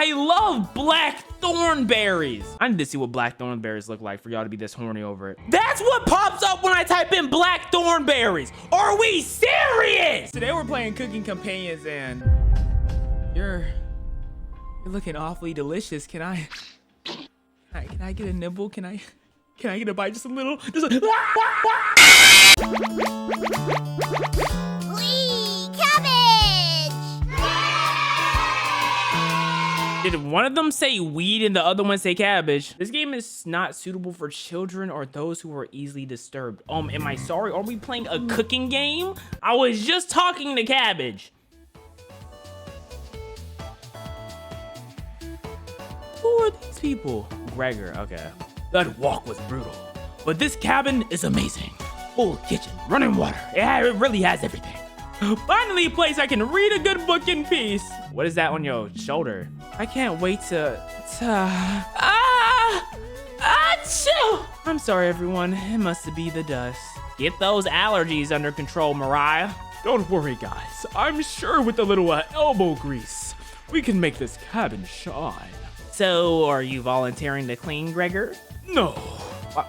I love black thornberries. I need to see what black thornberries look like for y'all to be this horny over it. That's what pops up when I type in black thornberries. Are we serious? Today we're playing Cooking Companions and you're looking awfully delicious. Can I get a nibble? Can I get a bite? Just a little? Whee! Cabbage! Did one of them say weed and the other one say cabbage? This game is not suitable for children or those who are easily disturbed. Am I sorry? Are we playing a cooking game? I was just talking to cabbage. Who are these people? Gregor, okay. That walk was brutal, but this cabin is amazing. Full kitchen, running water. Yeah, it really has everything. Finally, a place I can read a good book in peace. What is that on your shoulder? I can't wait to achoo! I'm sorry, everyone. It must be the dust. Get those allergies under control, Mariah. Don't worry, guys. I'm sure with a little elbow grease, we can make this cabin shine. So, are you volunteering to clean, Gregor? No.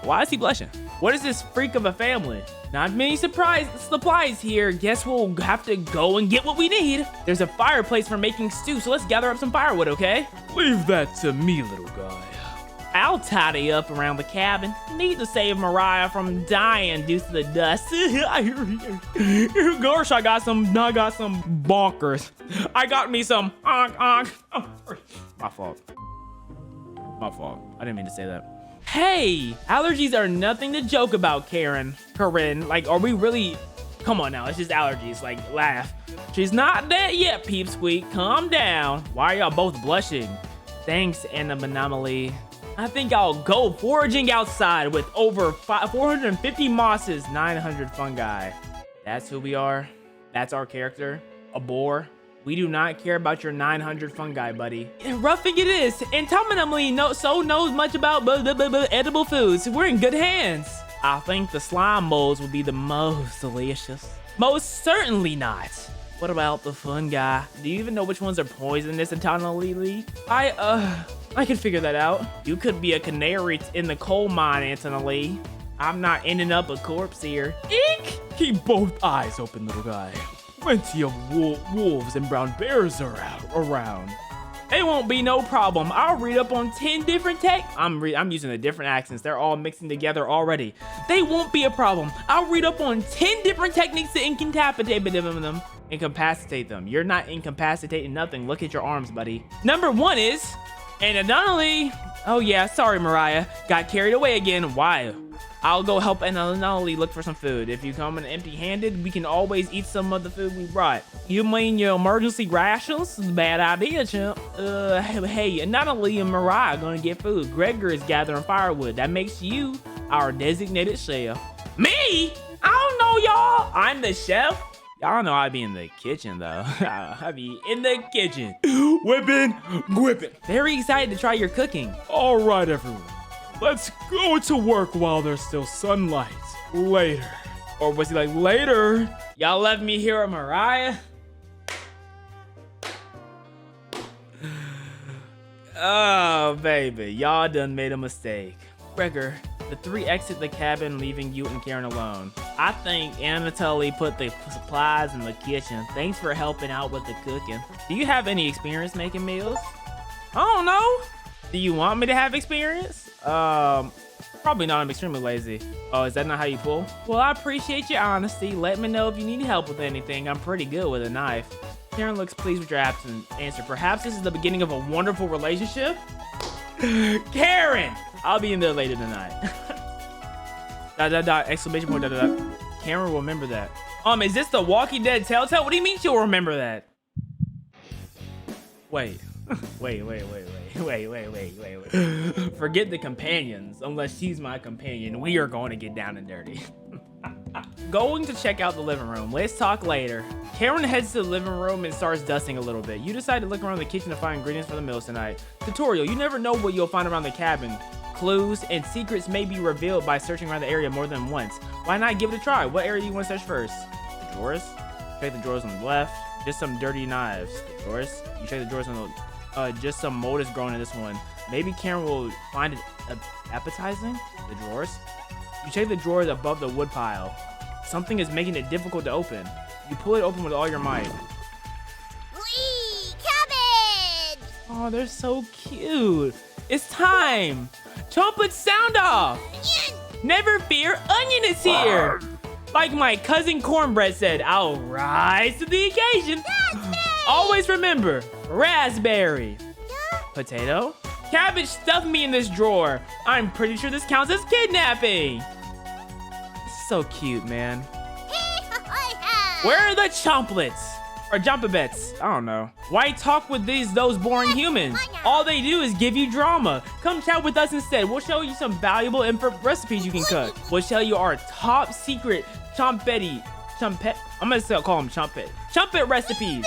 Why is he blushing? What is this freak of a family? Not many supplies here. Guess we'll have to go and get what we need. There's a fireplace for making stew, so let's gather up some firewood, okay? Leave that to me, little guy. I'll tidy up around the cabin. Need to save Mariah from dying due to the dust. Gosh, I got some bonkers. I got me some Oh, my fault. My fault. I didn't mean to say that. Hey, allergies are nothing to joke about, Corinne. Like, are we really? Come on now, it's just allergies. Like, laugh. She's not dead yet, Peep Squeak. Calm down. Why are y'all both blushing? Thanks, Anomaly. I think I'll go foraging outside with over 450 mosses, 900 fungi. That's who we are. That's our character. A boar. We do not care about your 900 fungi, buddy. Roughing it is. And Anomaly knows much about edible foods. We're in good hands. I think the slime molds will be the most delicious. Most certainly not. What about the fungi? Do you even know which ones are poisonous, Anomaly? I can figure that out. You could be a canary in the coal mine, Anomaly. I'm not ending up a corpse here. Eek! Keep both eyes open, little guy. Plenty of wolves and brown bears are around. It won't be no problem. I'll read up on 10 different tech. I'm using the different accents. They're all mixing together already. They won't be a problem. I'll read up on 10 different techniques to incapacitate them. Incapacitate them. You're not incapacitating nothing. Look at your arms, buddy. Number 1 is, and Anomaly. Oh yeah, sorry, Mariah. Got carried away again. Why? I'll go help Anomaly look for some food. If you come in empty-handed, we can always eat some of the food we brought. You mean your emergency rations? Bad idea, chimp. Hey, Anomaly and Mariah are gonna get food. Gregor is gathering firewood. That makes you our designated chef. Me? I don't know, y'all. I'm the chef. Y'all know I'd be in the kitchen, though. I'd be in the kitchen. Whipping. Very excited to try your cooking. All right, everyone. Let's go to work while there's still sunlight. Later. Or was he like, later? Y'all left me here with Mariah? Oh, baby. Y'all done made a mistake. Gregor, the 3 exit the cabin, leaving you and Karen alone. I think Anatoly put the supplies in the kitchen. Thanks for helping out with the cooking. Do you have any experience making meals? I don't know. Do you want me to have experience? Probably not. I'm extremely lazy. Oh, is that not how you pull? Well, I appreciate your honesty. Let me know if you need help with anything. I'm pretty good with a knife. Karen looks pleased with your answer. Perhaps this is the beginning of a wonderful relationship? Karen! I'll be in there later tonight. ... exclamation point, ... Karen will remember that. Is this the Walking Dead Telltale? What do you mean she'll remember that? Wait. Wait. Forget the companions. Unless she's my companion, we are going to get down and dirty. Going to check out the living room. Let's talk later. Karen heads to the living room and starts dusting a little bit. You decide to look around the kitchen to find ingredients for the meals tonight. Tutorial. You never know what you'll find around the cabin. Clues and secrets may be revealed by searching around the area more than once. Why not give it a try? What area do you want to search first? The drawers? Check the drawers on the left. Just some dirty knives. The drawers? You check the drawers on the... just some mold is growing in this one. Maybe Karen will find it appetizing. The drawers. You check the drawers above the wood pile. Something is making it difficult to open. You pull it open with all your might. Whee! Cabbage! Oh, they're so cute. It's time. Trumpet sound off. Never fear, Onion is here. Like my cousin Cornbread said, I'll rise to the occasion. Always remember, raspberry. Potato. Cabbage stuffed me in this drawer. I'm pretty sure this counts as kidnapping. It's so cute, man. Where are the chomplets? Or jumpabets? I don't know. Why talk with those boring humans? All they do is give you drama. Come chat with us instead. We'll show you some valuable recipes you can cook. We'll show you our top secret chumpet. I'm gonna call them chumpet recipes.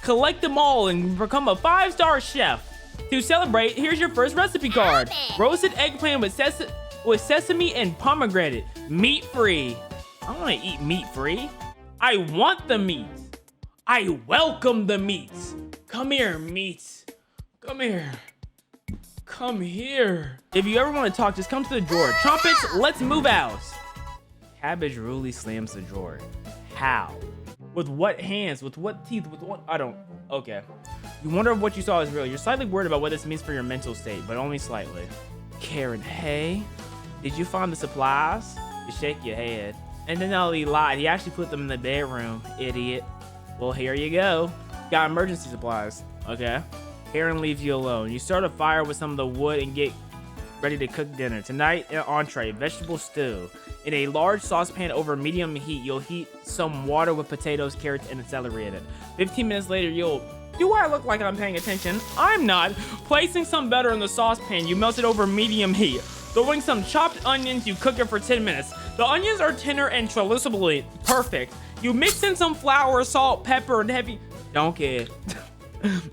Collect them all and become a 5-star chef. To celebrate, here's your first recipe card. Roasted eggplant with sesame and pomegranate. Meat-free. I want to eat meat-free. I want the meat. I welcome the meats. Come here, meats. Come here. Come here. If you ever want to talk, just come to the drawer. Trumpets, let's move out. Cabbage really slams the drawer. How? With what hands? With what teeth? With what? I don't. Okay. You wonder if what you saw is real. You're slightly worried about what this means for your mental state, but only slightly. Karen, hey, did you find the supplies? You shake your head. And then he lied. He actually put them in the bedroom, idiot. Well, here you go. Got emergency supplies. Okay. Karen leaves you alone. You start a fire with some of the wood and get ready to cook dinner. Tonight, an entree, vegetable stew. In a large saucepan over medium heat, you'll heat some water with potatoes, carrots, and celery in it. 15 minutes later, do I look like I'm paying attention? I'm not. Placing some butter in the saucepan, you melt it over medium heat. Throwing some chopped onions, you cook it for 10 minutes. The onions are tender and translucently perfect. You mix in some flour, salt, pepper, and heavy... Don't care.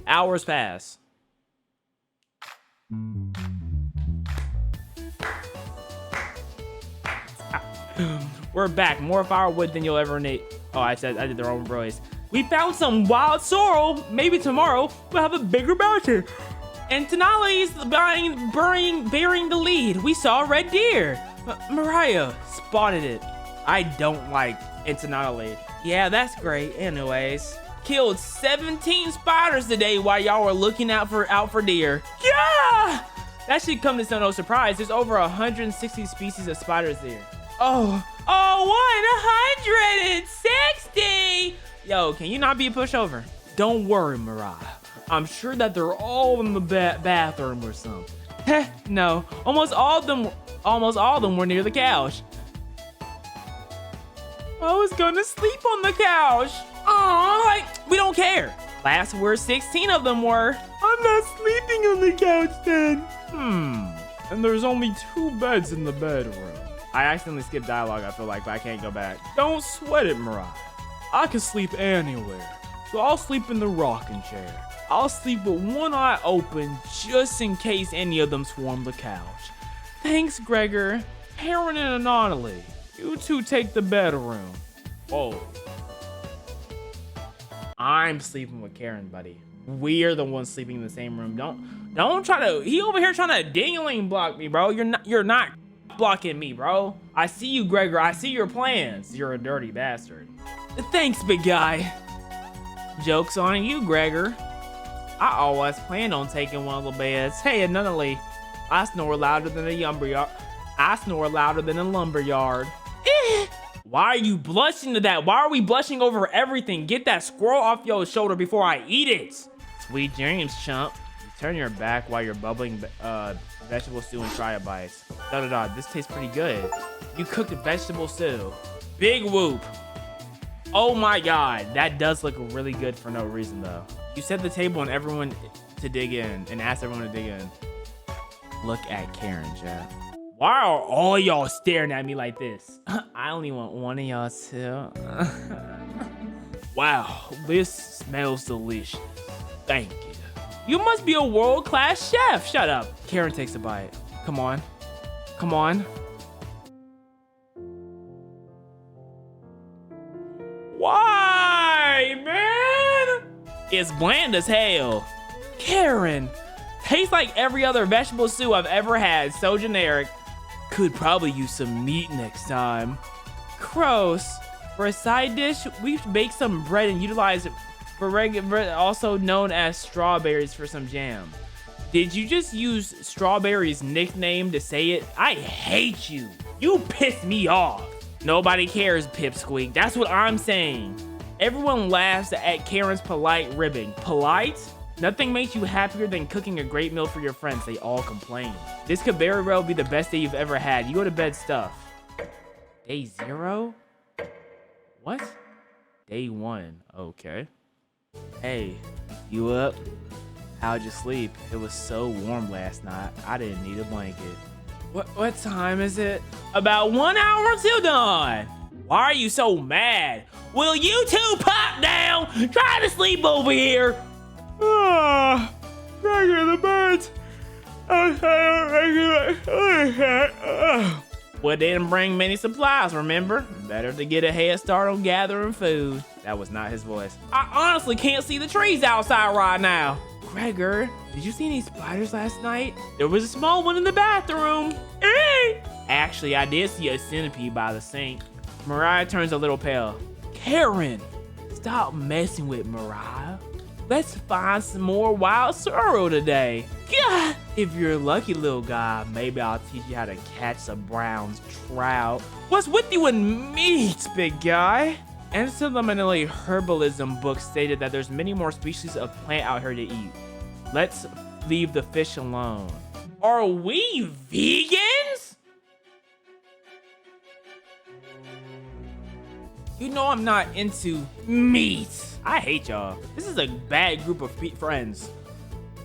Hours pass. We're back. More firewood than you'll ever need. Oh, I did the wrong voice. We found some wild sorrel. Maybe tomorrow we'll have a bigger mountain. And Tenali's bearing the lead. We saw a red deer. Mariah spotted it. I don't like Tenali. Yeah, that's great. Anyways, killed 17 spiders today while y'all were looking out for deer. Yeah, that should come as no surprise. There's over 160 species of spiders there. Oh, 160. Yo, can you not be a pushover? Don't worry, Mariah. I'm sure that they're all in the bathroom or something. Heh, no. Almost all of them were near the couch. I was gonna sleep on the couch. Aw, we don't care. Last where 16 of them were. I'm not sleeping on the couch then. And there's only 2 beds in the bedroom. I accidentally skipped dialogue, I feel like, but I can't go back. Don't sweat it, Mariah. I can sleep anywhere. So I'll sleep in the rocking chair. I'll sleep with one eye open just in case any of them swarm the couch. Thanks, Gregor. Karen and Anonymous. You two take the bedroom. Whoa. I'm sleeping with Karen, buddy. We're the ones sleeping in the same room. Don't try to. He over here trying to dingling block me, bro. You're not blocking me, bro. I see you, Gregor. I see your plans. You're a dirty bastard. Thanks, big guy. Joke's on you, Gregor. I always planned on taking one of the beds. Hey, Anonymous. I snore louder than a lumberyard. Why are you blushing to that? Why are we blushing over everything? Get that squirrel off your shoulder before I eat it. Sweet dreams, chump. You turn your back while you're bubbling vegetable stew and try a bite. This tastes pretty good. You cooked a vegetable stew. Big whoop. Oh my god, that does look really good for no reason though. You set the table and everyone to dig in and ask everyone to dig in. Look at Karen, chat. Why are all y'all staring at me like this? I only want one of y'all too. Wow, this smells delicious. Thank you. You must be a world-class chef. Shut up. Karen takes a bite. Come on. Come on. Why, man? It's bland as hell. Karen, tastes like every other vegetable stew I've ever had. So generic. Could probably use some meat next time. Gross. For a side dish, we baked some bread and utilized bread, also known as strawberries, for some jam. Did you just use Strawberry's nickname to say it? I hate you. You piss me off. Nobody cares, Pipsqueak. That's what I'm saying. Everyone laughs at Karen's polite ribbing. Polite? Nothing makes you happier than cooking a great meal for your friends. They all complain. This could very well be the best day you've ever had. You go to bed, stuff. Day 0? What? Day 1. Okay. Hey, you up? How'd you sleep? It was so warm last night. I didn't need a blanket. What time is it? About 1 hour till dawn. Why are you so mad? Will you two pop down? Try to sleep over here. Gregor, the birds. Well, they didn't bring many supplies, remember? Better to get a head start on gathering food. That was not his voice. I honestly can't see the trees outside right now. Gregor, did you see any spiders last night? There was a small one in the bathroom. Hey! Actually, I did see a centipede by the sink. Mariah turns a little pale. Karen, stop messing with Mariah. Let's find some more wild sorrel today. God, if you're a lucky little guy, maybe I'll teach you how to catch a brown trout. What's with you and meat, big guy? And subliminally, herbalism book stated that there's many more species of plant out here to eat. Let's leave the fish alone. Are we vegans? You know I'm not into meat. I hate y'all. This is a bad group of friends.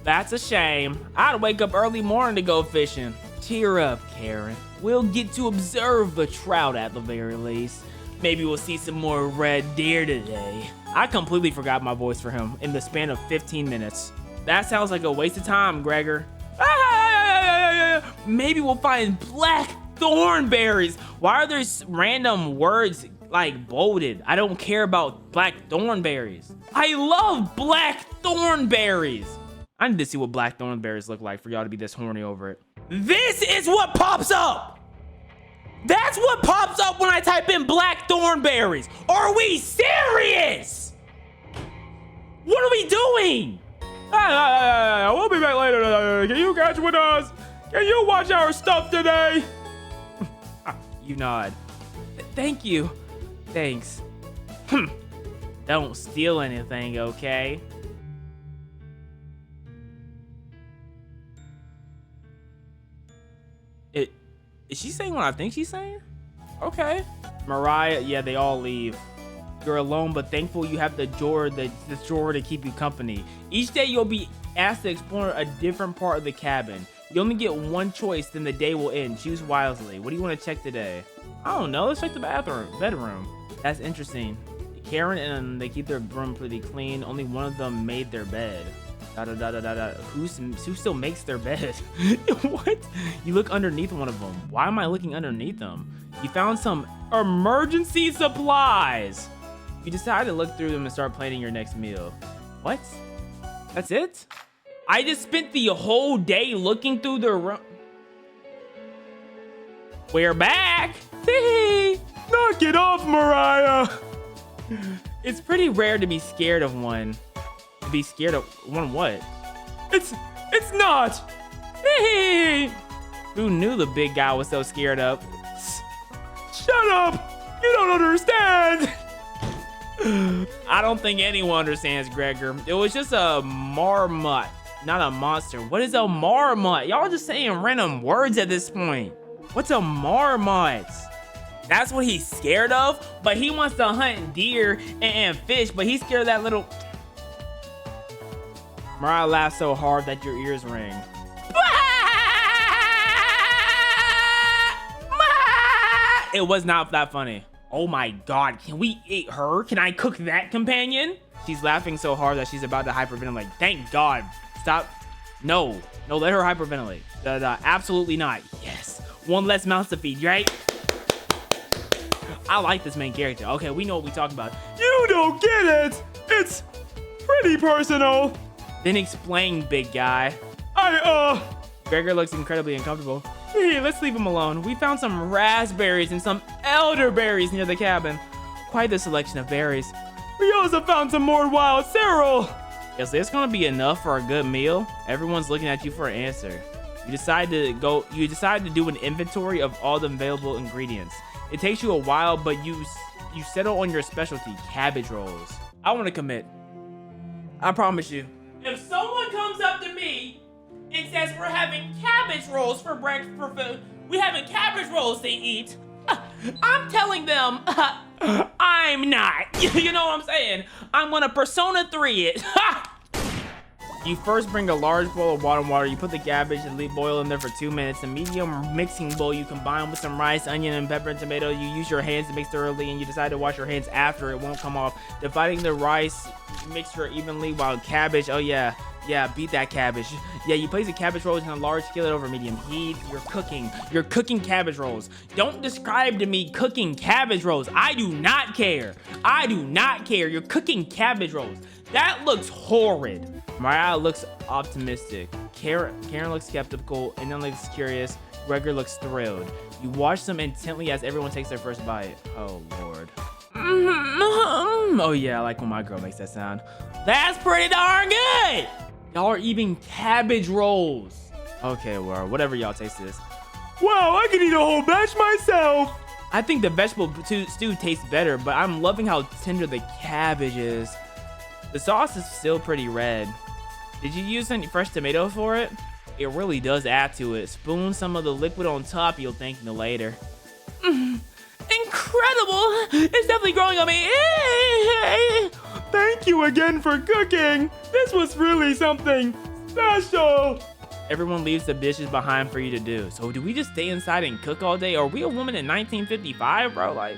That's a shame. I'd wake up early morning to go fishing. Cheer up, Karen. We'll get to observe the trout at the very least. Maybe we'll see some more red deer today. I completely forgot my voice for him in the span of 15 minutes. That sounds like a waste of time, Gregor. Maybe we'll find black thornberries. Why are there random words like bolded? I don't care about black thornberries. I love black thornberries. I need to see what black thornberries look like for y'all to be this horny over it. This is what pops up. That's what pops up when I type in black thornberries. Are we serious? What are we doing? We'll be back later. Can you catch with us? Can you watch our stuff today? You nod. Thank you. Thanks. Don't steal anything, okay? Is she saying what I think she's saying? Okay. Mariah, yeah, they all leave. You're alone, but thankful you have the drawer to keep you company. Each day you'll be asked to explore a different part of the cabin. You only get one choice, then the day will end. Choose wisely. What do you want to check today? I don't know. Let's check the bedroom. That's interesting. Karen and they keep their room pretty clean. Only one of them made their bed. Who still makes their bed? What? You look underneath one of them. Why am I looking underneath them? You found some emergency supplies. You decide to look through them and start planning your next meal. What? That's it? I just spent the whole day looking through the room. We're back. Knock it off, Mariah. It's pretty rare to be scared of one. To be scared of one what? It's not. Who knew the big guy was so scared of? Shut up. You don't understand. I don't think anyone understands, Gregor. It was just a marmot, not a monster. What is a marmot? Y'all just saying random words at this point. What's a marmot? That's what he's scared of? But he wants to hunt deer and fish, but he's scared of that little... Mariah laughs so hard that your ears ring. It was not that funny. Oh my God, can we eat her? Can I cook that, companion? She's laughing so hard that she's about to hyperventilate. Thank God. Stop. No, let her hyperventilate. Absolutely not. Yes, one less mouth to feed, right? I like this main character. Okay, we know what we talk about. You don't get it. It's pretty personal. Then explain, big guy. Gregor looks incredibly uncomfortable. Hey, let's leave him alone. We found some raspberries and some elderberries near the cabin. Quite the selection of berries. We also found some more wild sorrel. Is this gonna be enough for a good meal? Everyone's looking at you for an answer. You decide to do an inventory of all the available ingredients. It takes you a while, but you settle on your specialty, cabbage rolls. I want to commit. I promise you. If someone comes up to me and says we're having cabbage rolls for breakfast, for food, we having cabbage rolls to eat, I'm telling them I'm not. You know what I'm saying? I'm gonna Persona 3 it. You first bring a large bowl of water. You put the cabbage and boil in there for 2 minutes. A medium mixing bowl you combine with some rice, onion, and pepper and tomato. You use your hands to mix thoroughly, and you decide to wash your hands after. It won't come off. Dividing the rice mixture evenly while cabbage. Oh yeah, beat that cabbage. Yeah, you place the cabbage rolls in a large skillet over medium heat. You're cooking cabbage rolls. Don't describe to me cooking cabbage rolls. I do not care. You're cooking cabbage rolls. That looks horrid. Mariah looks optimistic. Karen looks skeptical, and then looks curious. Gregor looks thrilled. You watch them intently as everyone takes their first bite. Oh lord. Oh yeah, I like when my girl makes that sound. That's pretty darn good. Y'all are eating cabbage rolls. Okay, well, whatever y'all taste this. Wow, I could eat a whole batch myself. I think the vegetable stew tastes better, but I'm loving how tender the cabbage is. The sauce is still pretty red. Did you use any fresh tomato for it? It really does add to it. Spoon some of the liquid on top, you'll thank me later. Incredible! It's definitely growing on me. Thank you again for cooking. This was really something special. Everyone leaves the dishes behind for you to do. So do we just stay inside and cook all day? Are we a woman in 1955, bro? Like,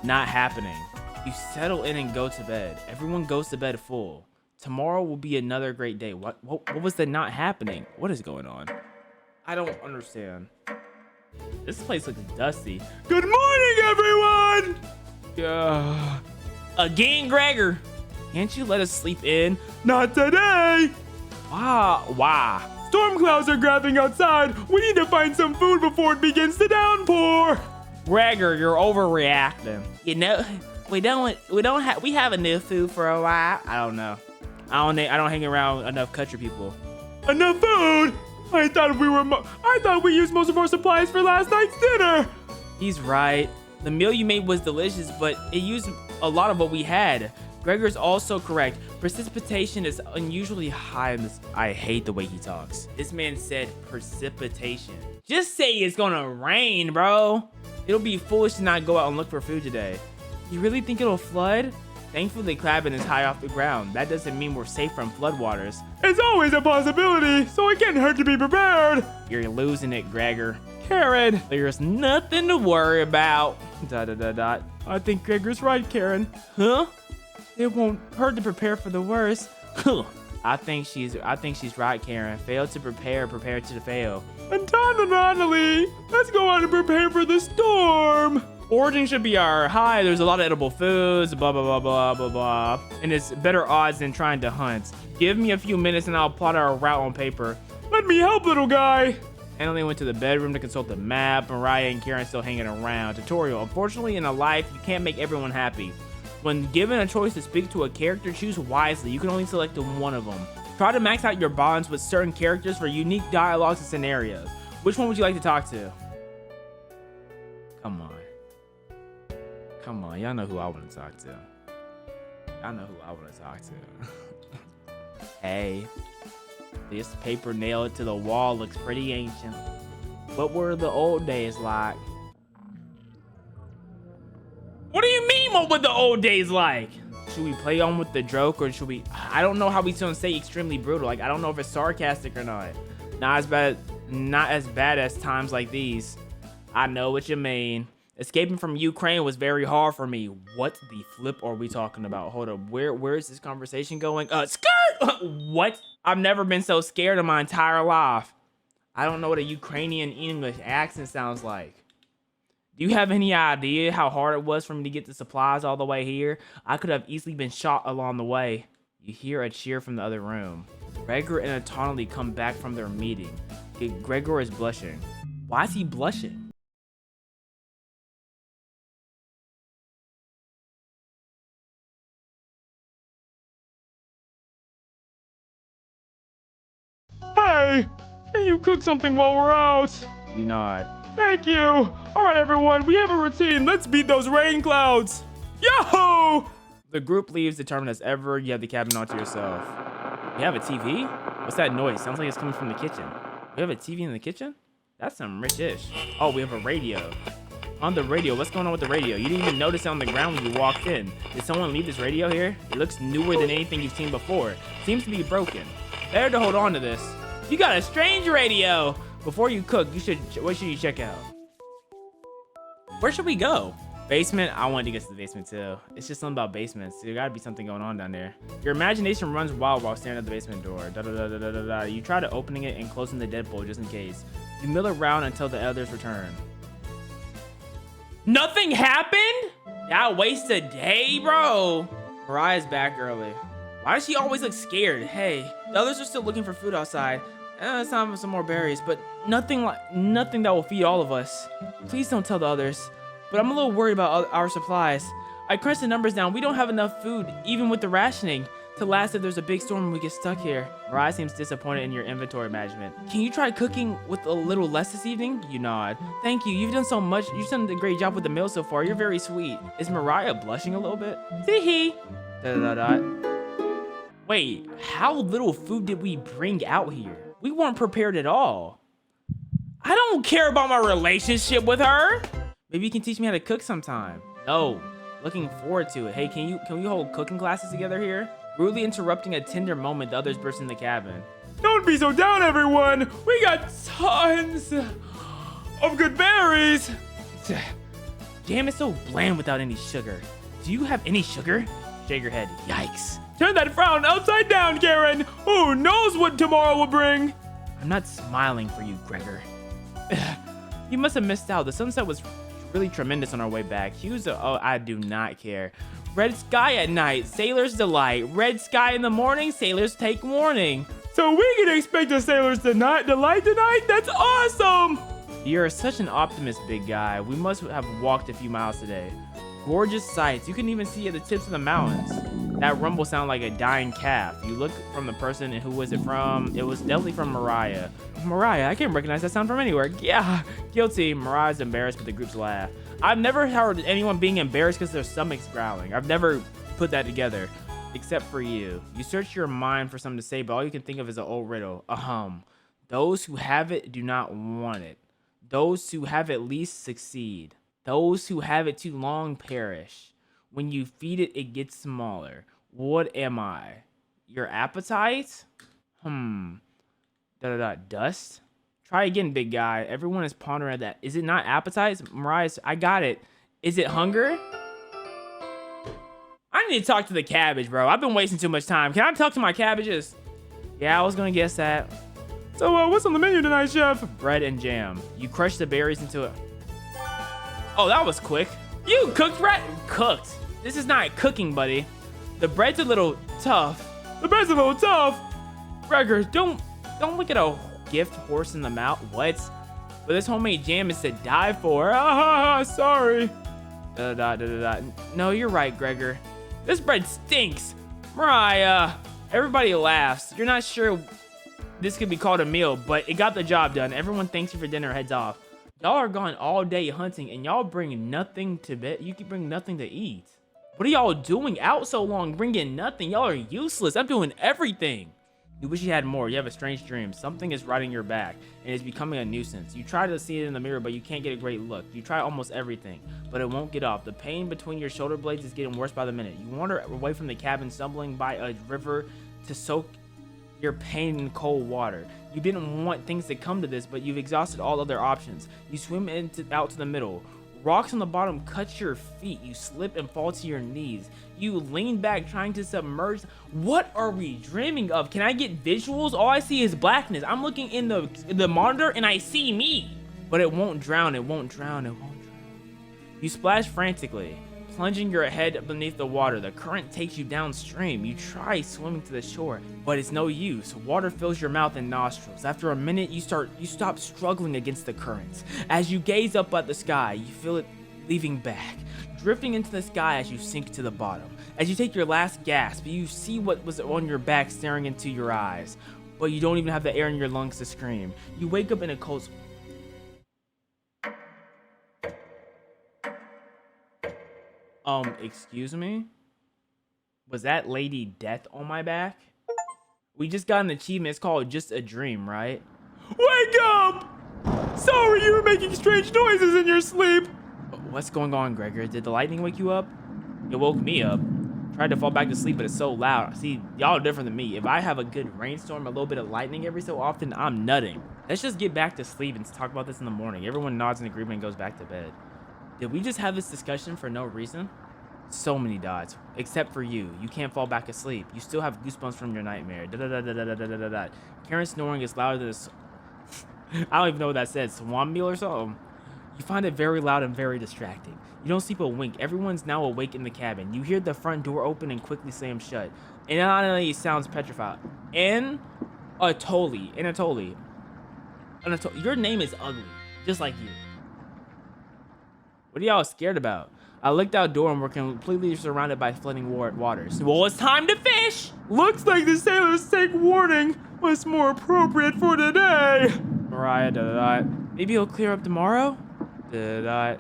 not happening. You settle in and go to bed. Everyone goes to bed full. Tomorrow will be another great day. What was the not happening? What is going on? I don't understand. This place looks dusty. Good morning, everyone! Again, Gregor. Can't you let us sleep in? Not today! Why? Storm clouds are gathering outside. We need to find some food before it begins to downpour. Gregor, you're overreacting. You know, we haven't new food for a while. I don't know. I don't hang around enough country people. Enough food? I thought we used most of our supplies for last night's dinner. He's right. The meal you made was delicious, but it used a lot of what we had. Gregor's also correct. Precipitation is unusually high in this. I hate the way he talks. This man said precipitation. Just say it's gonna rain, bro. It'll be foolish to not go out and look for food today. You really think it'll flood? Thankfully, the cabin is high off the ground. That doesn't mean we're safe from floodwaters. It's always a possibility, so it can't hurt to be prepared. You're losing it, Gregor. Karen, there's nothing to worry about. ... I think Gregor's right, Karen. Huh? It won't hurt to prepare for the worst. I think she's right, Karen. Fail to prepare to fail. And finally, let's go out and prepare for the storm. Foraging should be our high. There's a lot of edible foods, blah, blah, blah, blah, blah, blah. And it's better odds than trying to hunt. Give me a few minutes and I'll plot our route on paper. Let me help, little guy. Annalie went to the bedroom to consult the map. Mariah and Karen still hanging around. Tutorial. Unfortunately, in a life, you can't make everyone happy. When given a choice to speak to a character, choose wisely. You can only select one of them. Try to max out your bonds with certain characters for unique dialogues and scenarios. Which one would you like to talk to? Come on. Come on, y'all know who I want to talk to. Y'all know who I want to talk to. Hey, this paper nailed to the wall looks pretty ancient. What were the old days like? What do you mean, what were the old days like? Should we play on with the joke or should we? I don't know how he's gonna say extremely brutal. Like, I don't know if it's sarcastic or not. Not as bad as times like these. I know what you mean. Escaping from Ukraine was very hard for me. What the flip are we talking about? Hold up, where is this conversation going? Skirt! What? I've never been so scared in my entire life. I don't know what a Ukrainian English accent sounds like. Do you have any idea how hard it was for me to get the supplies all the way here? I could have easily been shot along the way. You hear a cheer from the other room. Gregor and Autonally come back from their meeting. Gregor is blushing. Why is he blushing? Hey, can you cook something while we're out? You nod. Thank you. All right, everyone, we have a routine. Let's beat those rain clouds. Yo! The group leaves determined as ever. You have the cabin all to yourself. You have a TV? What's that noise? Sounds like it's coming from the kitchen. We have a TV in the kitchen? That's some rich-ish. Oh, we have a radio. On the radio, what's going on with the radio? You didn't even notice it on the ground when you walked in. Did someone leave this radio here? It looks newer than anything you've seen before. Seems to be broken. Better to hold on to this. You got a strange radio. Before you cook, what should you check out? Where should we go? Basement? I wanted to get to the basement too. It's just something about basements. There gotta be something going on down there. Your imagination runs wild while staring at the basement door. You try to opening it and closing the deadbolt just in case. You mill around until the others return. Nothing happened? Y'all waste a day, bro. Mariah's back early. Why does she always look scared? Hey, the others are still looking for food outside. It's time for some more berries, but nothing that will feed all of us. Please don't tell the others. But I'm a little worried about our supplies. I crunched the numbers down. We don't have enough food, even with the rationing, to last if there's a big storm and we get stuck here. Mariah seems disappointed in your inventory management. Can you try cooking with a little less this evening? You nod. Thank you. You've done so much. You've done a great job with the meal so far. You're very sweet. Is Mariah blushing a little bit? Tee-hee. Wait, how little food did we bring out here? We weren't prepared at all. I don't care about my relationship with her. Maybe you can teach me how to cook sometime. No, looking forward to it. Hey, can we hold cooking classes together here? Rudely interrupting a tender moment, the others burst in the cabin. Don't be so down, everyone. We got tons of good berries. Jam is so bland without any sugar. Do you have any sugar? Shake your head. Yikes. Turn that frown upside down, Karen. Who knows what tomorrow will bring? I'm not smiling for you, Gregor. You must have missed out. The sunset was really tremendous on our way back. Hues, oh, I do not care. Red sky at night, sailor's delight. Red sky in the morning, sailors take warning. So we can expect a sailor's delight tonight? That's awesome! You're such an optimist, big guy. We must have walked a few miles today. Gorgeous sights. You can even see at the tips of the mountains. That rumble sounded like a dying calf. You look from the person, and who was it from? It was definitely from Mariah. Mariah, I can't recognize that sound from anywhere. Yeah, guilty. Mariah's embarrassed, but the group's laugh. I've never heard anyone being embarrassed because their stomach's growling. I've never put that together, except for you. You search your mind for something to say, but all you can think of is an old riddle. Those who have it do not want it. Those who have it least succeed. Those who have it too long perish. When you feed it, it gets smaller. What am I? Your appetite? Dust? Try again, big guy. Everyone is pondering that. Is it not appetite? Mariah, I got it. Is it hunger? I need to talk to the cabbage, bro. I've been wasting too much time. Can I talk to my cabbages? Yeah, I was gonna guess that. So, what's on the menu tonight, chef? Bread and jam. You crush the berries into it. Oh, that was quick. You cooked bread? Cooked. This is not cooking, buddy. The bread's a little tough. The bread's a little tough. Gregor, don't look at a gift horse in the mouth. What? But this homemade jam is to die for. Sorry. No, you're right, Gregor. This bread stinks. Mariah. Everybody laughs. You're not sure this could be called a meal, but it got the job done. Everyone thanks you for dinner. Heads off. Y'all are gone all day hunting, and y'all bring nothing to bed. You can bring nothing to eat. What are y'all doing out so long, bringing nothing? Y'all are useless. I'm doing everything. You wish you had more. You have a strange dream. Something is riding your back, and it's becoming a nuisance. You try to see it in the mirror, but you can't get a great look. You try almost everything, but it won't get off. The pain between your shoulder blades is getting worse by the minute. You wander away from the cabin, stumbling by a river to soak your pain in cold water. You didn't want things to come to this, but you've exhausted all other options. You swim out to the middle. Rocks on the bottom cut your feet. You slip and fall to your knees. You lean back trying to submerge. What are we dreaming of? Can I get visuals? All I see is blackness. I'm looking in the monitor and I see me. But it won't drown. It won't drown. It won't drown. You splash frantically, plunging your head beneath the water. The current takes you downstream. You try swimming to the shore, but it's no use. Water fills your mouth and nostrils. After a minute, you stop struggling against the currents. As you gaze up at the sky, you feel it leaving back, drifting into the sky as you sink to the bottom. As you take your last gasp, you see what was on your back staring into your eyes, but you don't even have the air in your lungs to scream. You wake up in a cold... Excuse me? Was that Lady Death on my back? We just got an achievement. It's called Just a Dream, right? Wake up! Sorry, you were making strange noises in your sleep. What's going on, Gregor? Did the lightning wake you up? It woke me up. Tried to fall back to sleep, but it's so loud. See, y'all are different than me. If I have a good rainstorm, a little bit of lightning every so often, I'm nutting. Let's just get back to sleep and talk about this in the morning. Everyone nods in agreement and goes back to bed. Did we just have this discussion for no reason? So many dots, except for you. You can't fall back asleep. You still have goosebumps from your nightmare. Karen's snoring is louder than I don't even know what that said. Swan meal or something? You find it very loud and very distracting. You don't sleep a wink. Everyone's now awake in the cabin. You hear the front door open and quickly slam shut. And Anatoly sounds petrified. Anatoly. Your name is ugly, just like you. What are y'all scared about? I looked outdoor and we're completely surrounded by flooding waters. Well, it's time to fish! Looks like the sailors take warning. What's more appropriate for today? Mariah, maybe it'll clear up tomorrow? You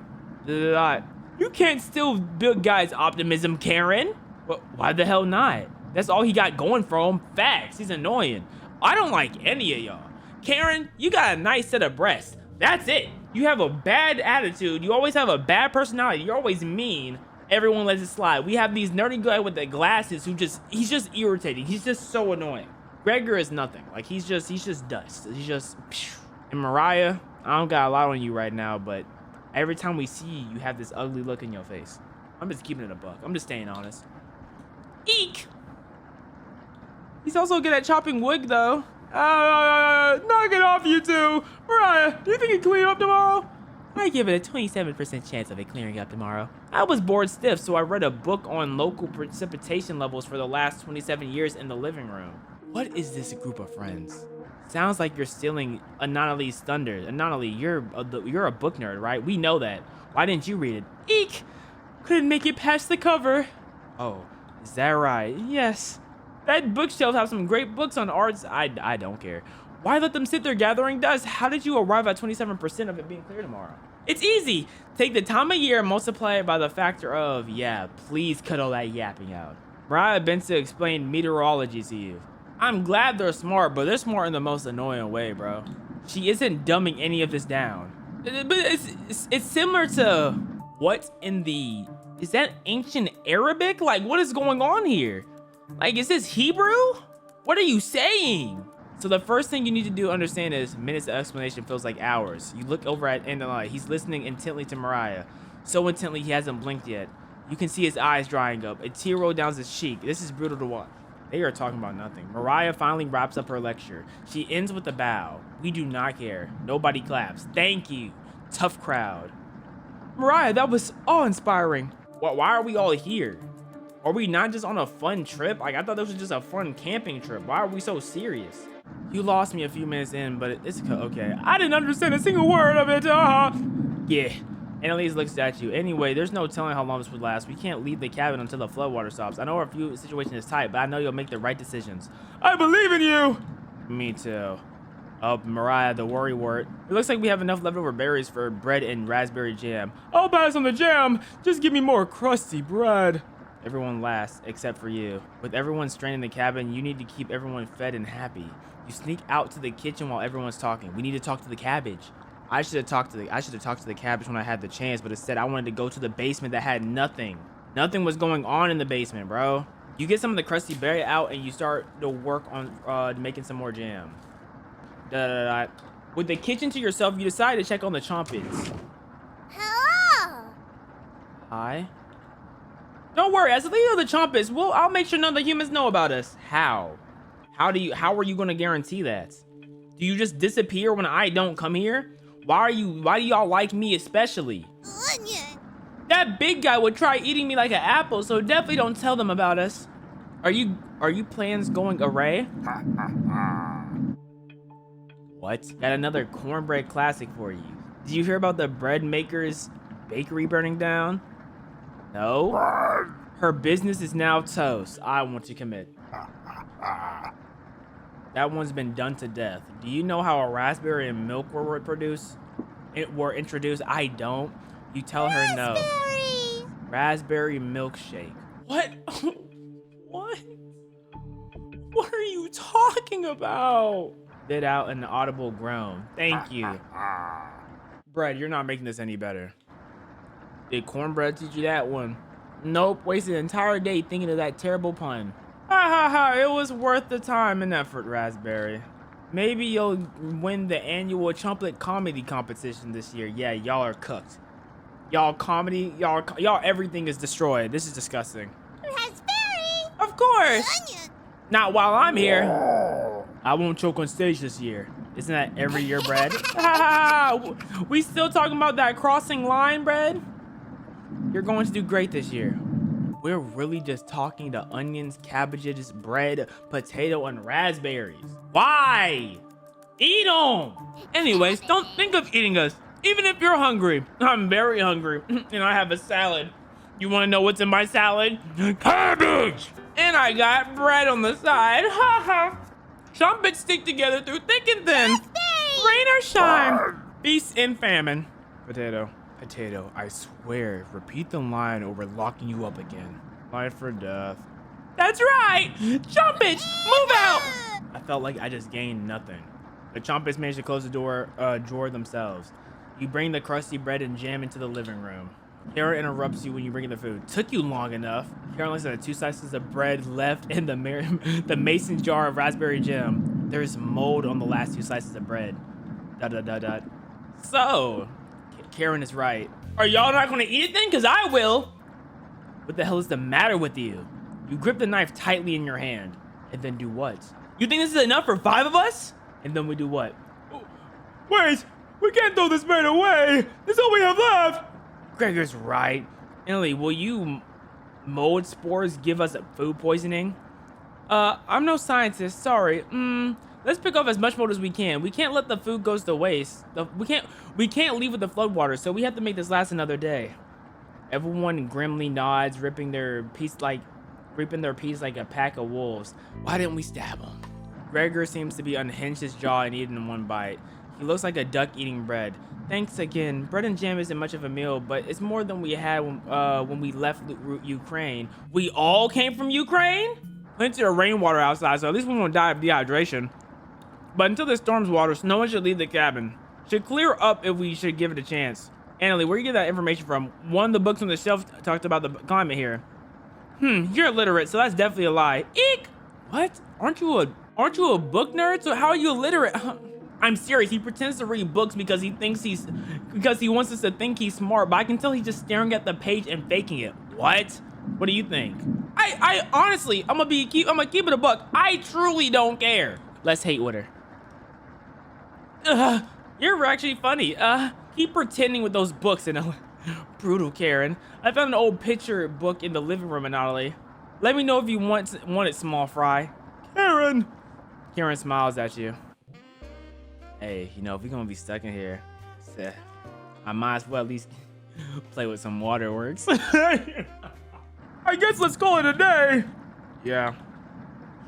can't still build guys' optimism, Karen. Well, why the hell not? That's all he got going for him. Facts. He's annoying. I don't like any of y'all. Karen, you got a nice set of breasts. That's it. You have a bad attitude. You always have a bad personality. You're always mean. Everyone lets it slide. We have these nerdy guy with the glasses he's just irritating. He's just so annoying. Gregor is nothing. Like, he's just dust. He's just... And Mariah, I don't got a lot on you right now, but every time we see you, you have this ugly look in your face. I'm just keeping it a buck. I'm just staying honest. Eek! He's also good at chopping wood, though. Knock it off, you two. Mariah, do you think it clear up tomorrow? I give it a 27% chance of it clearing up tomorrow. I was bored stiff, so I read a book on local precipitation levels for the last 27 years in the living room. What is this group of friends? Sounds like you're stealing Anatoly's thunder. Anatoly, you're a book nerd, right? We know that. Why didn't you read it? Eek! Couldn't make it past the cover. Oh, is that right? Yes. That bookshelf has some great books on arts. I don't care. Why let them sit there gathering dust? How did you arrive at 27% of it being clear tomorrow? It's easy. Take the time of year and multiply it by the factor of, yeah, please cut all that yapping out. Mariah Benson explained meteorology to you. I'm glad they're smart, but they're smart in the most annoying way, bro. She isn't dumbing any of this down. But it's similar to what in the... Is that ancient Arabic? Like, what is going on here? Like, is this Hebrew? What are you saying? So the first thing you need to do understand is minutes of explanation feels like hours. You look over at Anatoly. He's listening intently to Mariah. So intently he hasn't blinked yet. You can see his eyes drying up. A tear rolled down his cheek. This is brutal to watch. They are talking about nothing. Mariah finally wraps up her lecture. She ends with a bow. We do not care. Nobody claps. Thank you. Tough crowd. Mariah, that was awe-inspiring. Why are we all here? Are we not just on a fun trip? Like, I thought this was just a fun camping trip. Why are we so serious? You lost me a few minutes in, but it's okay. I didn't understand a single word of it. Yeah. Annalise looks at you. Anyway, there's no telling how long this would last. We can't leave the cabin until the floodwater stops. I know our situation is tight, but I know you'll make the right decisions. I believe in you. Me too. Oh, Mariah, the worry word. It looks like we have enough leftover berries for bread and raspberry jam. I'll pass on the jam. Just give me more crusty bread. Everyone laughs, except for you. With everyone straining the cabin, you need to keep everyone fed and happy. You sneak out to the kitchen while everyone's talking. We need to talk to the cabbage. I should have talked to the cabbage when I had the chance, but instead I wanted to go to the basement that had nothing. Nothing was going on in the basement, bro. You get some of the crusty berry out and you start to work on making some more jam. With the kitchen to yourself, you decide to check on the chompets. Hello. Hi. Don't worry, as the leader of the chompets, I'll make sure none of the humans know about us. How? How are you gonna guarantee that? Do you just disappear when I don't come here? Why do y'all like me especially? Onion. That big guy would try eating me like an apple, so definitely don't tell them about us. Are you plans going array? What? Got another cornbread classic for you. Did you hear about the bread maker's bakery burning down? No? Her business is now toast. I want to commit. That one's been done to death. Do you know how a raspberry and milk were introduced? I don't. You tell her no. Raspberry milkshake. What? What? What are you talking about? Let out an audible groan. Thank you. Bread, you're not making this any better. Did cornbread teach you that one? Nope, wasted an entire day thinking of that terrible pun. Ha ha ha, it was worth the time and effort, Raspberry. Maybe you'll win the annual Chumplet Comedy Competition this year. Yeah, y'all are cooked. Y'all comedy, y'all everything is destroyed. This is disgusting. Raspberry. Of course. Onion. Not while I'm here. I won't choke on stage this year. Isn't that every year, Bread? We still talking about that crossing line, Bread? You're going to do great this year. We're really just talking to onions, cabbages, bread, potato, and raspberries. Why? Eat them. Anyways, don't think of eating us, even if you're hungry. I'm very hungry, and I have a salad. You want to know what's in my salad? Cabbage! And I got bread on the side. Ha ha. Trumpets stick together through thick and thin. Rain or shine. Feast and famine. Potato. Potato, I swear, repeat the line or we're locking you up again. Life or death. That's right! Trumpets, move out! I felt like I just gained nothing. The Trumpets managed to close the drawer themselves. You bring the crusty bread and jam into the living room. Kara interrupts you when you bring in the food. Took you long enough. Kara looks at the 2 slices of bread left in the mason jar of raspberry jam. There's mold on the last 2 slices of bread. ... So, Karen is right. Are y'all not gonna eat it then? Cause I will. What the hell is the matter with you? You grip the knife tightly in your hand. And then do what? You think this is enough for 5 of us? And then we do what? Wait, we can't throw this bread away. This is all we have left. Gregor's right. Emily, will you mold spores give us food poisoning? I'm no scientist, sorry. Let's pick up as much mold as we can. We can't let the food go to waste. We can't leave with the floodwaters, so we have to make this last another day. Everyone grimly nods, reaping their piece like a pack of wolves. Why didn't we stab him? Gregor seems to be unhinged his jaw and eaten in one bite. He looks like a duck eating bread. Thanks again. Bread and jam isn't much of a meal, but it's more than we had when we left Ukraine. We all came from Ukraine? Plenty of rainwater outside, so at least we won't die of dehydration. But until the storm's water, no one should leave the cabin. Should clear up if we should give it a chance. Annalie, where you get that information from? One of the books on the shelf talked about the climate here. You're illiterate, so that's definitely a lie. Eek! What? Aren't you a book nerd? So how are you illiterate? I'm serious. He pretends to read books because he wants us to think he's smart, but I can tell he's just staring at the page and faking it. What? What do you think? I honestly, I'm gonna keep it a buck. I truly don't care. Let's hate with her. You're actually funny. Keep pretending with those books, and brutal Karen. I found an old picture book in the living room, Annalie. Let me know if you want it, small fry. Karen. Karen smiles at you. Hey, if we're gonna be stuck in here, I might as well at least play with some waterworks. I guess let's call it a day. Yeah,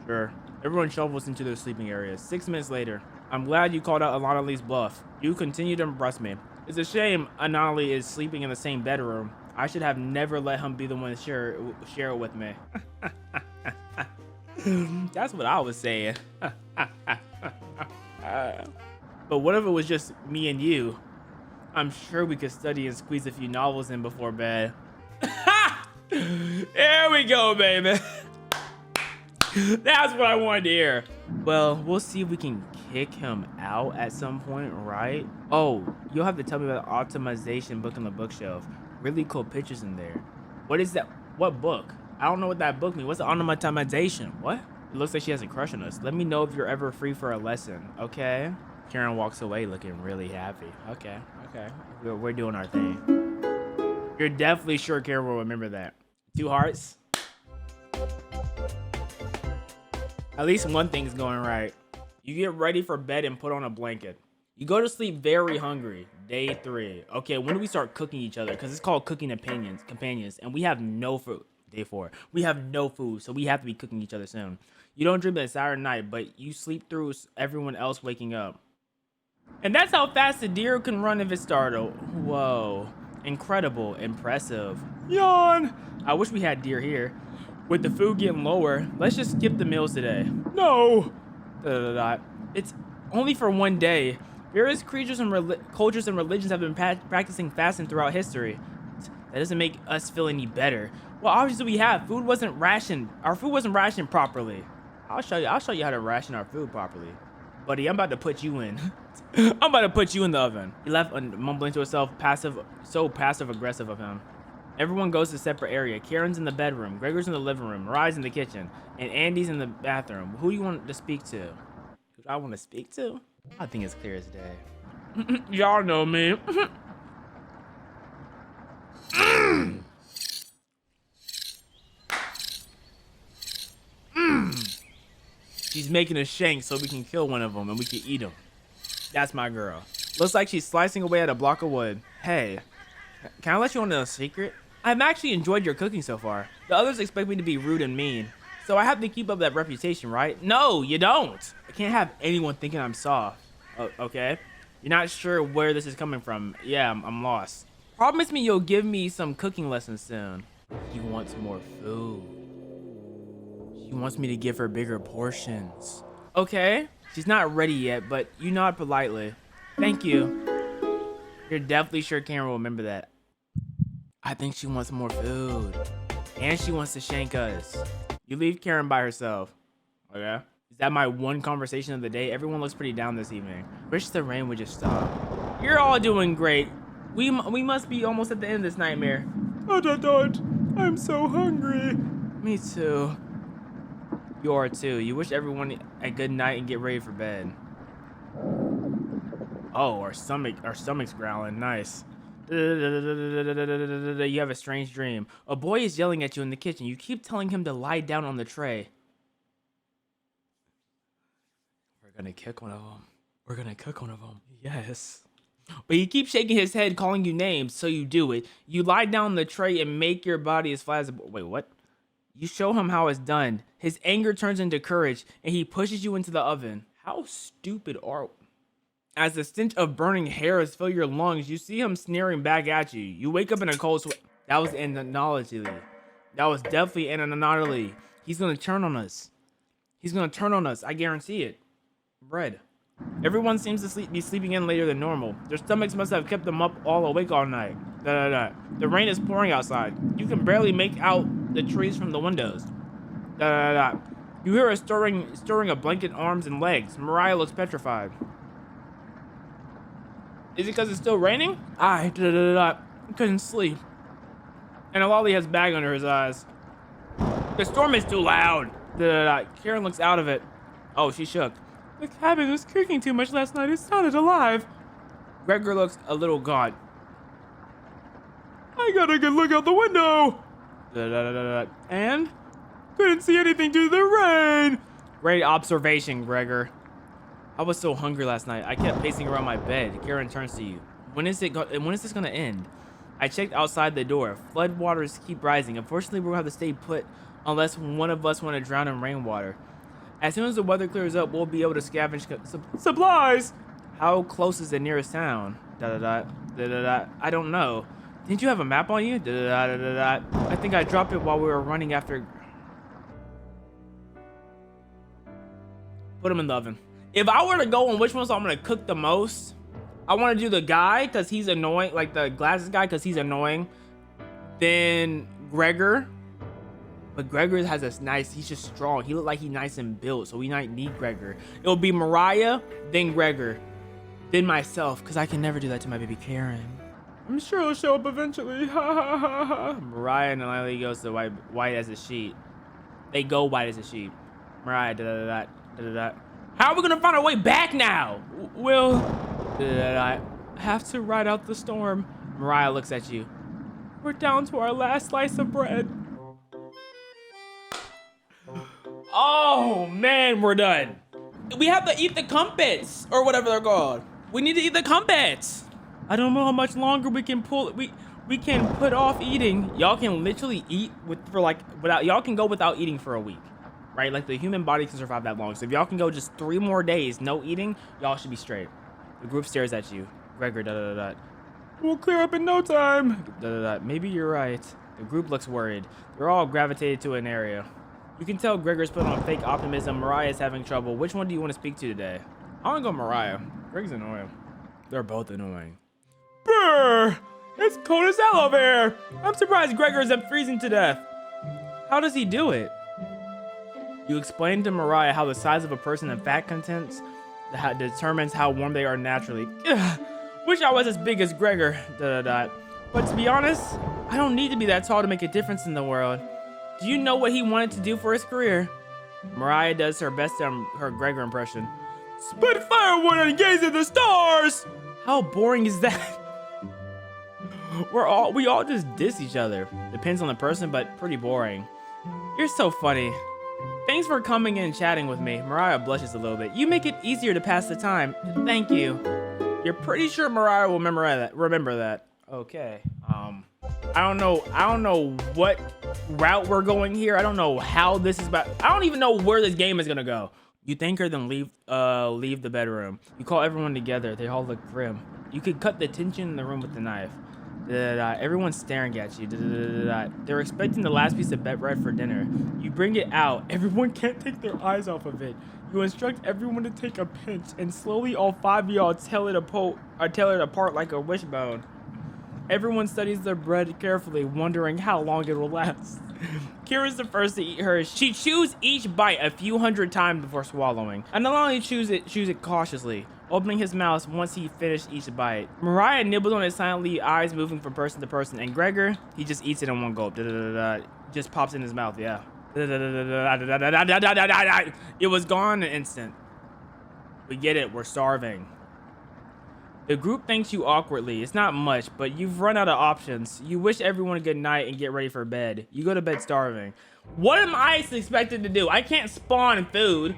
sure. Everyone shovels into their sleeping areas. 6 minutes later. I'm glad you called out Anali's bluff. You continue to impress me. It's a shame Anali is sleeping in the same bedroom. I should have never let him be the one to share it with me. That's what I was saying. But what if it was just me and you? I'm sure we could study and squeeze a few novels in before bed. There we go, baby. That's what I wanted to hear. Well, we'll see if we can kick him out at some point, right? Oh, you'll have to tell me about the optimization book on the bookshelf. Really cool pictures in there. What is that? What book? I don't know what that book means. What's the optimization? What? It looks like she has a crush on us. Let me know if you're ever free for a lesson, okay? Karen walks away looking really happy. Okay. We're doing our thing. You're definitely sure Karen will remember that. 2 hearts. At least one thing's going right. You get ready for bed and put on a blanket. You go to sleep very hungry. Day 3. Okay, when do we start cooking each other? Because it's called cooking companions, and we have no food. Day 4. We have no food, so we have to be cooking each other soon. You don't dream the entire night, but you sleep through everyone else waking up. And that's how fast a deer can run if it's startled. Whoa. Incredible. Impressive. Yawn. I wish we had deer here. With the food getting lower, let's just skip the meals today. No. It's only for one day. Various creatures and cultures and religions have been practicing fasting throughout history. That doesn't make us feel any better. Well, obviously we have. Food wasn't rationed. Our food wasn't rationed properly. I'll show you how to ration our food properly. Buddy, I'm about to put you in. I'm about to put you in the oven. He left mumbling to himself, so passive aggressive of him. Everyone goes to a separate area. Karen's in the bedroom, Gregor's in the living room, Mariah's in the kitchen, and Andy's in the bathroom. Who do you want to speak to? Who do I want to speak to? I think it's clear as day. Y'all know me. She's making a shank so we can kill one of them and we can eat them. That's my girl. Looks like she's slicing away at a block of wood. Hey, can I let you on a secret? I've actually enjoyed your cooking so far. The others expect me to be rude and mean, so I have to keep up that reputation, right? No, you don't. I can't have anyone thinking I'm soft. Okay? You're not sure where this is coming from. Yeah, I'm lost. Promise me you'll give me some cooking lessons soon. He wants more food. She wants me to give her bigger portions. Okay. She's not ready yet, but you nod politely. Thank you. You're definitely sure Karen will remember that. I think she wants more food. And she wants to shank us. You leave Karen by herself. Okay. Is that my one conversation of the day? Everyone looks pretty down this evening. Wish the rain would just stop. You're all doing great. We must be almost at the end of this nightmare. I'm so hungry. Me too. You are too. You wish everyone a good night and get ready for bed. Oh, our stomach's growling. Nice. You have a strange dream. A boy is yelling at you in the kitchen. You keep telling him to lie down on the tray. We're gonna kick one of them. We're gonna cook one of them. Yes. But he keeps shaking his head, calling you names, so you do it. You lie down on the tray and make your body as flat as a... Wait, what? You show him how it's done. His anger turns into courage, and he pushes you into the oven. How stupid are... As the stench of burning hairs fill your lungs, you see him sneering back at you. You wake up in a cold sweat. That was an anomaly. That was definitely an anomaly. He's gonna turn on us. He's gonna turn on us. I guarantee it. Bread. Everyone seems to be sleeping in later than normal. Their stomachs must have kept them up all awake all night. The rain is pouring outside. You can barely make out the trees from the windows. You hear a stirring of blanket arms and legs. Mariah looks petrified. Is it because it's still raining? I couldn't sleep. And Alali has bag under his eyes. The storm is too loud. Karen looks out of it. Oh, she shook. The cabin was creaking too much last night. It sounded alive. Gregor looks a little gaunt. I got a good look out the window. And? Couldn't see anything due to the rain. Great observation, Gregor. I was so hungry last night. I kept pacing around my bed. Karen turns to you. When is this gonna end? I checked outside the door. Floodwaters keep rising. Unfortunately, we'll have to stay put unless one of us want to drown in rainwater. As soon as the weather clears up, we'll be able to scavenge supplies. How close is the nearest town? I don't know. Didn't you have a map on you? I think I dropped it while we were running after. Put him in the oven. If I were to go on which ones I'm gonna cook the most, I want to do the guy because he's annoying, like the glasses guy because he's annoying. Then Gregor. But Gregor has this nice, he's just strong. He looked like he's nice and built, so we might need Gregor. It'll be Mariah, then Gregor, then myself, because I can never do that to my baby Karen. I'm sure he'll show up eventually. Mariah and Lily goes to white as a sheet. They go white as a sheet. Mariah, How are we gonna find our way back now? We'll, I have to ride out the storm. Mariah looks at you. We're down to our last slice of bread. Oh man, we're done. We have to eat the crumpets or whatever they're called. We need to eat the crumpets. I don't know how much longer we can pull. We can put off eating. Y'all can literally eat without. Y'all can go without eating for a week, right? Like the human body can survive that long. So if y'all can go just 3 more days no eating, y'all should be straight. The group stares at you. Gregor, We'll clear up in no time. Maybe you're right. The group looks worried. They're all gravitated to an area. You can tell Gregor's put on fake optimism. Mariah's having trouble. Which one do you want to speak to today? I want to go Mariah. Greg's annoying. They're both annoying. Brr! It's cold as hell over here. I'm surprised Gregor isn't freezing to death. How does he do it? You explain to Mariah how the size of a person and fat contents determines how warm they are naturally. Wish I was as big as Gregor. But to be honest, I don't need to be that tall to make a difference in the world. Do you know what he wanted to do for his career? Mariah does her best on her Gregor impression. Spit firewood and gaze at the stars. How boring is that? We all just diss each other. Depends on the person, but pretty boring. You're so funny. Thanks for coming in and chatting with me. Mariah blushes a little bit. You make it easier to pass the time. Thank you. You're pretty sure Mariah will remember that. Okay. I don't know what route we're going here. I don't know how this is about. I don't even know where this game is gonna go. You thank her, then leave the bedroom. You call everyone together. They all look grim. You could cut the tension in the room with the knife. Everyone's staring at you. They're expecting the last piece of bread for dinner. You bring it out. Everyone can't take their eyes off of it. You instruct everyone to take a pinch, and slowly all 5 of y'all tear it apart like a wishbone. Everyone studies their bread carefully, wondering how long it will last. Kira's the first to eat hers. She chews each bite a few hundred times before swallowing, and not only chews it cautiously, opening his mouth once he finished each bite. Mariah nibbles on it silently, eyes moving from person to person, and Gregor, he just eats it in one gulp. Just pops in his mouth, yeah. It was gone in an instant. We get it, we're starving. The group thanks you awkwardly. It's not much, but you've run out of options. You wish everyone a good night and get ready for bed. You go to bed starving. What am I expected to do? I can't spawn food.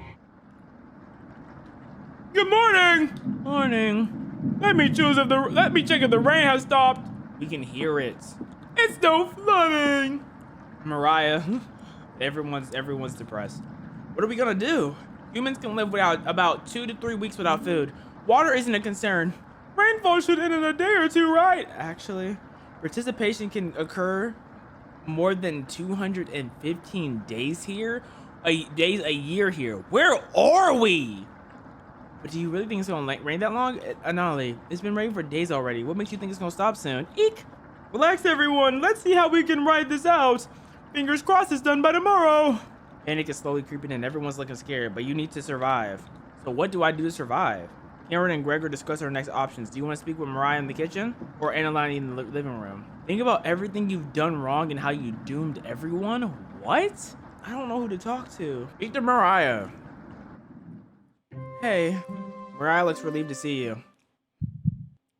Good morning. Morning. Let me check if the rain has stopped. We can hear it. It's no flooding. Mariah. Everyone's depressed. What are we gonna do? Humans can live without about 2 to 3 weeks without food. Water isn't a concern. Rainfall should end in a day or two, right? Actually, participation can occur more than 215 days here, a year here. Where are we? But do you really think it's gonna rain that long? Anali, it's been raining for days already. What makes you think it's gonna stop soon? Eek! Relax, everyone. Let's see how we can ride this out. Fingers crossed it's done by tomorrow. Panic is slowly creeping in. Everyone's looking scared, but you need to survive. So what do I do to survive? Aaron and Gregor discuss our next options. Do you want to speak with Mariah in the kitchen or Annalyn in the living room? Think about everything you've done wrong and how you doomed everyone. What? I don't know who to talk to. Speak to Mariah. Hey. Mariah looks relieved to see you.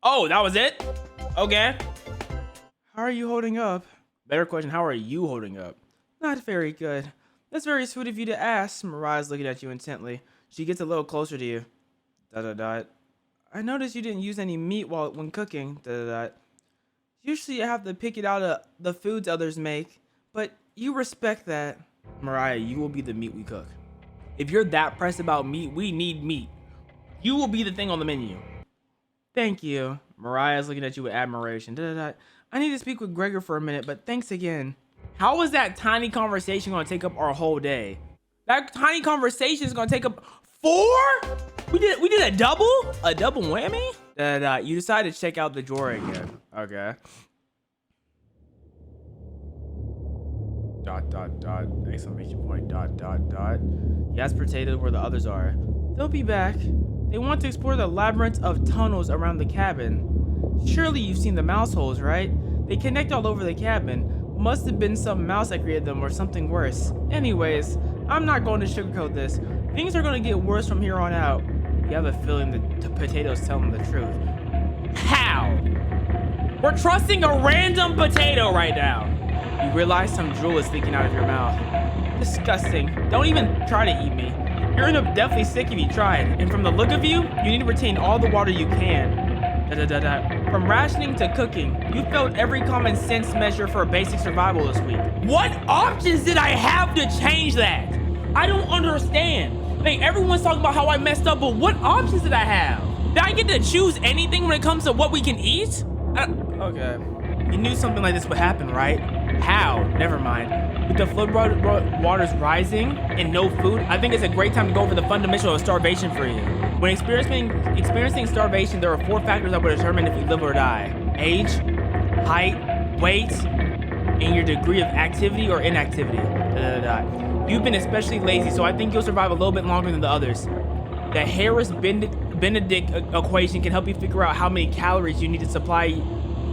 Oh, that was it? Okay. How are you holding up? Better question, how are you holding up? Not very good. That's very sweet of you to ask. Mariah's looking at you intently. She gets a little closer to you. I noticed you didn't use any meat when cooking. Usually I have to pick it out of the foods others make, but you respect that. Mariah, you will be the meat we cook. If you're that pressed about meat, we need meat. You will be the thing on the menu. Thank you. Mariah's looking at you with admiration. I need to speak with Gregor for a minute, but thanks again. How is that tiny conversation going to take up our whole day? That tiny conversation is going to take up 4? We did a double whammy. You decided to check out the drawer again. Okay. ... Exclamation point. ... Yes, potatoes where the others are. They'll be back. They want to explore the labyrinth of tunnels around the cabin. Surely you've seen the mouse holes, right? They connect all over the cabin. Must have been some mouse that created them or something worse. Anyways, I'm not going to sugarcoat this. Things are going to get worse from here on out. You have a feeling that the potatoes tell them the truth. How? We're trusting a random potato right now. You realize some drool is leaking out of your mouth. Disgusting. Don't even try to eat me. You're definitely sick if you tried. And from the look of you, you need to retain all the water you can. From rationing to cooking, you failed every common sense measure for basic survival this week. What options did I have to change that? I don't understand. Like, everyone's talking about how I messed up, but what options did I have? Did I get to choose anything when it comes to what we can eat? Okay. You knew something like this would happen, right? How? Never mind. With the floodwaters rising and no food, I think it's a great time to go over the fundamental of starvation for you. When experiencing starvation, there are 4 factors that will determine if you live or die. Age, height, weight, and your degree of activity or inactivity. You've been especially lazy, so I think you'll survive a little bit longer than the others. The Harris-Benedict equation can help you figure out how many calories you need to supply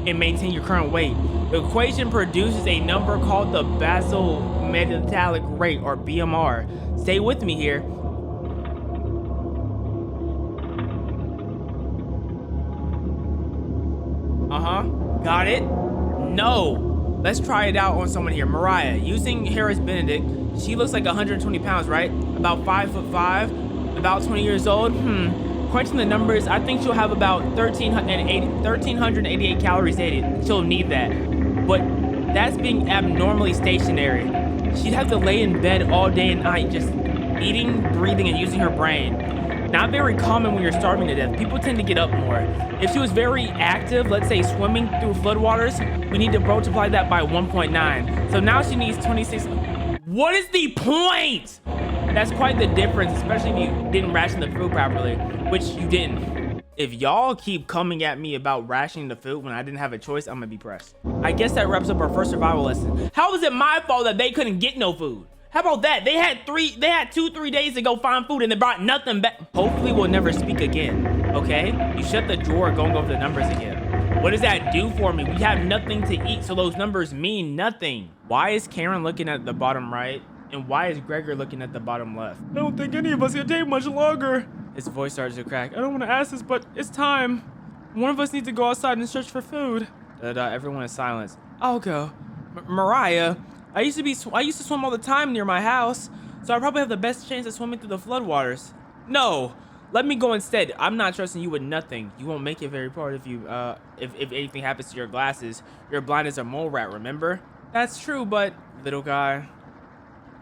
and maintain your current weight. The equation produces a number called the basal metabolic rate, or BMR. Stay with me here. Got it? No. Let's try it out on someone here. Mariah, using Harris Benedict, she looks like 120 pounds, right? About 5'5", about 20 years old. Crunching the numbers, I think she'll have about 1,388 calories daily. She'll need that. But that's being abnormally stationary. She'd have to lay in bed all day and night, just eating, breathing, and using her brain. Not very common when you're starving to death. People tend to get up more. If she was very active, let's say swimming through floodwaters, we need to multiply that by 1.9. So now she needs 26. What is the point? That's quite the difference, especially if you didn't ration the food properly, which you didn't. If y'all keep coming at me about rationing the food when I didn't have a choice, I'm gonna be pressed. I guess that wraps up our first survival lesson. How is it my fault that they couldn't get no food? How about that? They had 2-3 days to go find food and they brought nothing back. Hopefully we'll never speak again, okay? You shut the drawer going over the numbers again. What does that do for me? We have nothing to eat, so those numbers mean nothing. Why is Karen looking at the bottom right? And why is Gregor looking at the bottom left? I don't think any of us can take much longer. His voice starts to crack. I don't want to ask this, but it's time. One of us needs to go outside and search for food. Everyone is silent. I'll go. Mariah, I used to swim all the time near my house, so I probably have the best chance of swimming through the floodwaters. No, let me go instead. I'm not trusting you with nothing. You won't make it very far if anything happens to your glasses. You're blind as a mole rat, remember? That's true, but little guy,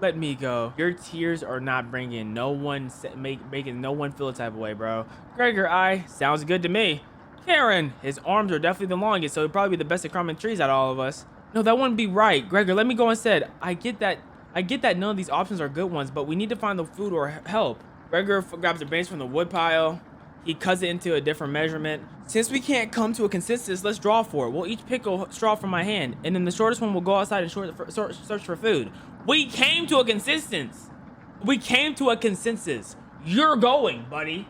let me go. Your tears are not making no one feel a type of way, bro. Gregor, sounds good to me. Karen, his arms are definitely the longest, so he'd probably be the best at climbing trees out of all of us. No, that wouldn't be right. Gregor, let me go instead. I get that none of these options are good ones, but we need to find the food or help. Gregor grabs a branch from the wood pile. He cuts it into a different measurement. Since we can't come to a consensus, let's draw for it. We'll each pick a straw from my hand, and then the shortest one will go outside and search for food. We came to a consensus. You're going, buddy.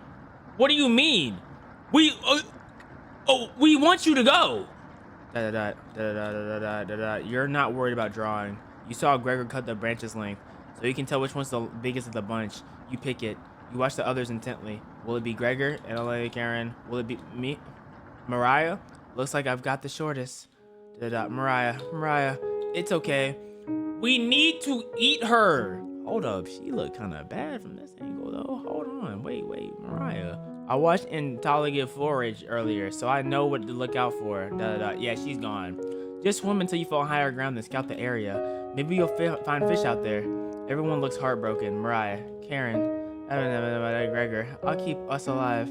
What do you mean? We want you to go. You're not worried about drawing. You saw Gregor cut the branch's length, so you can tell which one's the biggest of the bunch. You pick it. You watch the others intently. Will it be Gregor, Ella, Karen? Will it be me? Mariah? Looks like I've got the shortest. Mariah, it's okay. We need to eat her. Hold up, she looked kind of bad from this angle though. Hold on, wait, Mariah. I watched Intelligent Forage earlier, so I know what to look out for. Yeah, she's gone. Just swim until you fall higher ground and scout the area. Maybe you'll find fish out there. Everyone looks heartbroken. Mariah, Karen, Gregor, I'll keep us alive.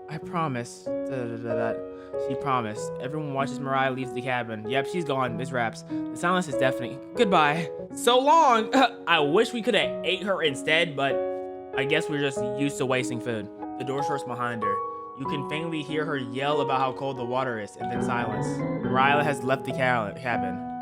I promise. She promised. Everyone watches Mariah leaves the cabin. Yep, she's gone. This wraps. The silence is deafening. Goodbye. So long. I wish we could have ate her instead, but I guess we're just used to wasting food. The door shuts behind her. You can faintly hear her yell about how cold the water is, and then silence. Mariah has left the cabin.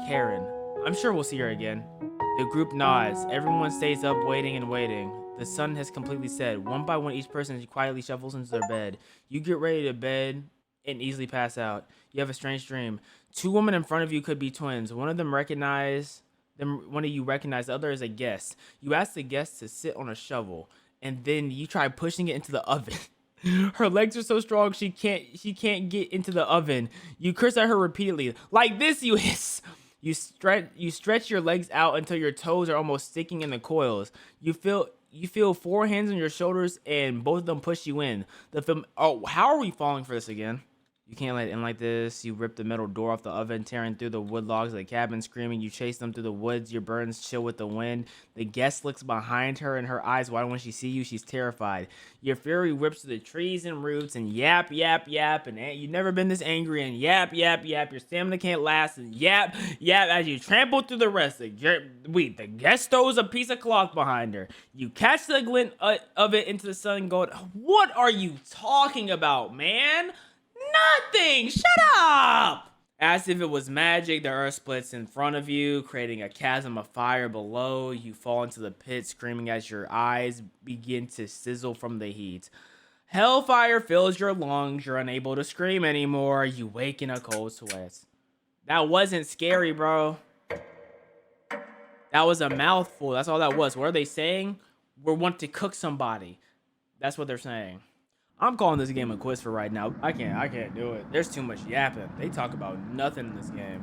Karen, I'm sure we'll see her again. The group nods. Everyone stays up waiting and waiting. The sun has completely set. One by one, each person quietly shuffles into their bed. You get ready to bed and easily pass out. You have a strange dream. 2 women in front of you could be twins. One of you recognize, the other is a guest. You ask the guest to sit on a shovel, and then you try pushing it into the oven. Her legs are so strong she can't get into the oven. You curse at her repeatedly. Like this, you hiss. You stretch your legs out until your toes are almost sticking in the coils. You feel four hands on your shoulders and both of them push you in. The film. Oh, how are we falling for this again? You can't let it in like this. You rip the metal door off the oven, tearing through the wood logs of the cabin, screaming. You chase them through the woods. Your burns chill with the wind. The guest looks behind her, and her eyes widen when she sees you. She's terrified. Your fury whips through the trees and roots, and yap, yap, yap. And you've never been this angry, and yap, yap, yap. Your stamina can't last, and yap, yap. As you trample through the rest, the guest throws a piece of cloth behind her. You catch the glint of it into the sun, going, "What are you talking about, man? Nothing! Shut up!" As if it was magic, the earth splits in front of you, creating a chasm of fire below. You fall into the pit, screaming as your eyes begin to sizzle from the heat. Hellfire fills your lungs. You're unable to scream anymore. You wake in a cold sweat. That wasn't scary, bro. That was a mouthful. That's all that was. What are they saying? We want to cook somebody. That's what they're saying. I'm calling this game a quiz for right now. I can't do it. There's too much yapping. They talk about nothing in this game.